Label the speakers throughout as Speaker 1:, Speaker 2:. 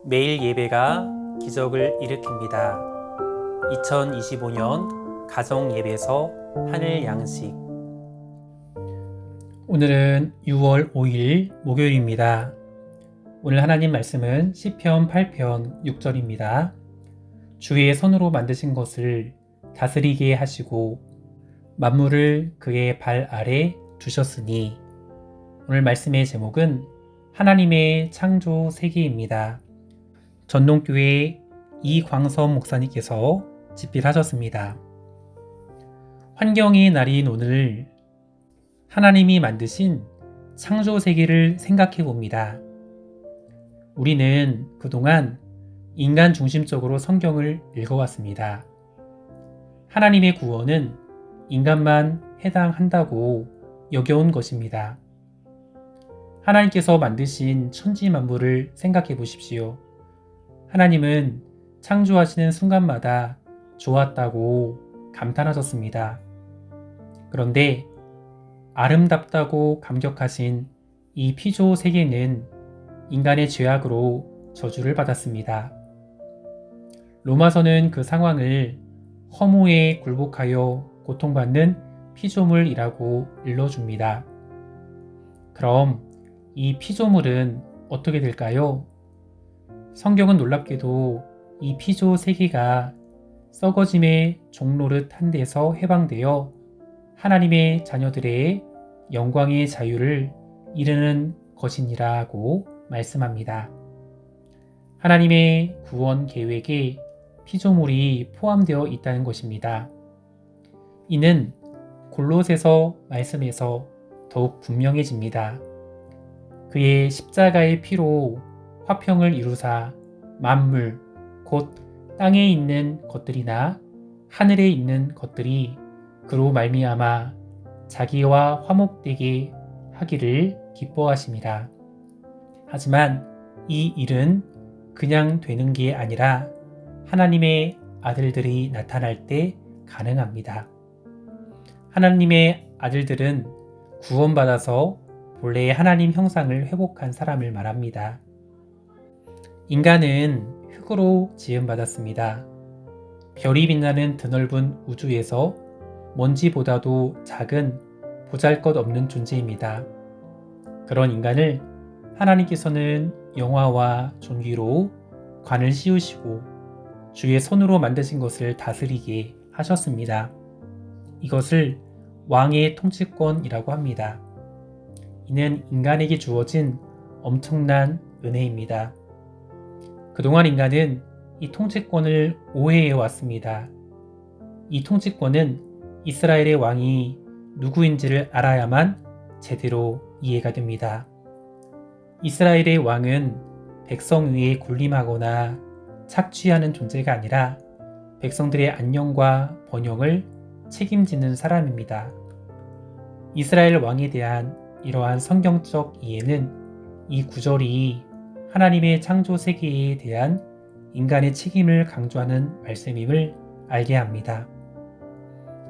Speaker 1: 매일 예배가 기적을 일으킵니다. 2025년 가정 예배에서 하늘 양식. 오늘은 6월 5일 목요일입니다. 오늘 하나님 말씀은 시편 8편 6절입니다. 주의 손으로 만드신 것을 다스리게 하시고 만물을 그의 발 아래 두셨으니. 오늘 말씀의 제목은 하나님의 창조 세계입니다. 전동교회 이광선 목사님께서 집필하셨습니다. 환경의 날인 오늘 하나님이 만드신 창조 세계를 생각해 봅니다. 우리는 그동안 인간 중심적으로 성경을 읽어왔습니다. 하나님의 구원은 인간만 해당한다고 여겨온 것입니다. 하나님께서 만드신 천지 만물을 생각해 보십시오. 하나님은 창조하시는 순간마다 좋았다고 감탄하셨습니다. 그런데 아름답다고 감격하신 이 피조 세계는 인간의 죄악으로 저주를 받았습니다. 로마서는 그 상황을 허무에 굴복하여 고통받는 피조물이라고 일러줍니다. 그럼 이 피조물은 어떻게 될까요? 성경은 놀랍게도 이 피조 세계가 썩어짐의 종노릇 한 데서 해방되어 하나님의 자녀들의 영광의 자유를 이루는 것이니라고 말씀합니다. 하나님의 구원 계획에 피조물이 포함되어 있다는 것입니다. 이는 골로새서 말씀에서 더욱 분명해집니다. 그의 십자가의 피로 화평을 이루사 만물 곧 땅에 있는 것들이나 하늘에 있는 것들이 그로 말미암아 자기와 화목되게 하기를 기뻐하심이라. 하지만 이 일은 그냥 되는 게 아니라 하나님의 아들들이 나타날 때 가능합니다. 하나님의 아들들은 구원받아서 본래의 하나님 형상을 회복한 사람을 말합니다. 인간은 흙으로 지음받았습니다. 별이 빛나는 드넓은 우주에서 먼지보다도 작은 보잘것없는 존재입니다. 그런 인간을 하나님께서는 영화와 존귀로 관을 씌우시고 주의 손으로 만드신 것을 다스리게 하셨습니다. 이것을 왕의 통치권이라고 합니다. 이는 인간에게 주어진 엄청난 은혜입니다. 그동안 인간은 이 통치권을 오해해 왔습니다. 이 통치권은 이스라엘의 왕이 누구인지를 알아야만 제대로 이해가 됩니다. 이스라엘의 왕은 백성 위에 군림하거나 착취하는 존재가 아니라 백성들의 안녕과 번영을 책임지는 사람입니다. 이스라엘 왕에 대한 이러한 성경적 이해는 이 구절이 하나님의 창조 세계에 대한 인간의 책임을 강조하는 말씀임을 알게 합니다.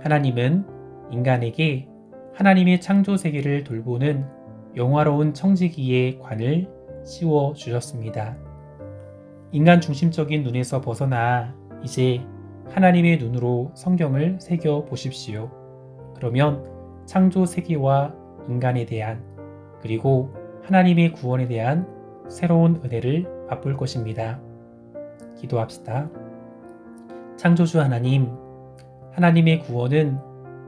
Speaker 1: 하나님은 인간에게 하나님의 창조 세계를 돌보는 영화로운 청지기의 관을 씌워 주셨습니다. 인간 중심적인 눈에서 벗어나 이제 하나님의 눈으로 성경을 새겨 보십시오. 그러면 창조 세계와 인간에 대한 그리고 하나님의 구원에 대한 새로운 은혜를 맛볼 것입니다. 기도합시다. 창조주 하나님, 하나님의 구원은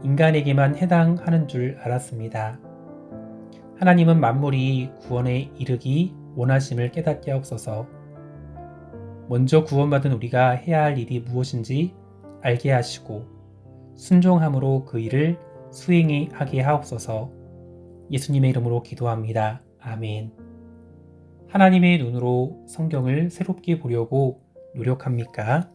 Speaker 1: 인간에게만 해당하는 줄 알았습니다. 하나님은 만물이 구원에 이르기 원하심을 깨닫게 하옵소서. 먼저 구원받은 우리가 해야 할 일이 무엇인지 알게 하시고 순종함으로 그 일을 수행하게 하옵소서. 예수님의 이름으로 기도합니다. 아멘. 하나님의 눈으로 성경을 새롭게 보려고 노력합니까?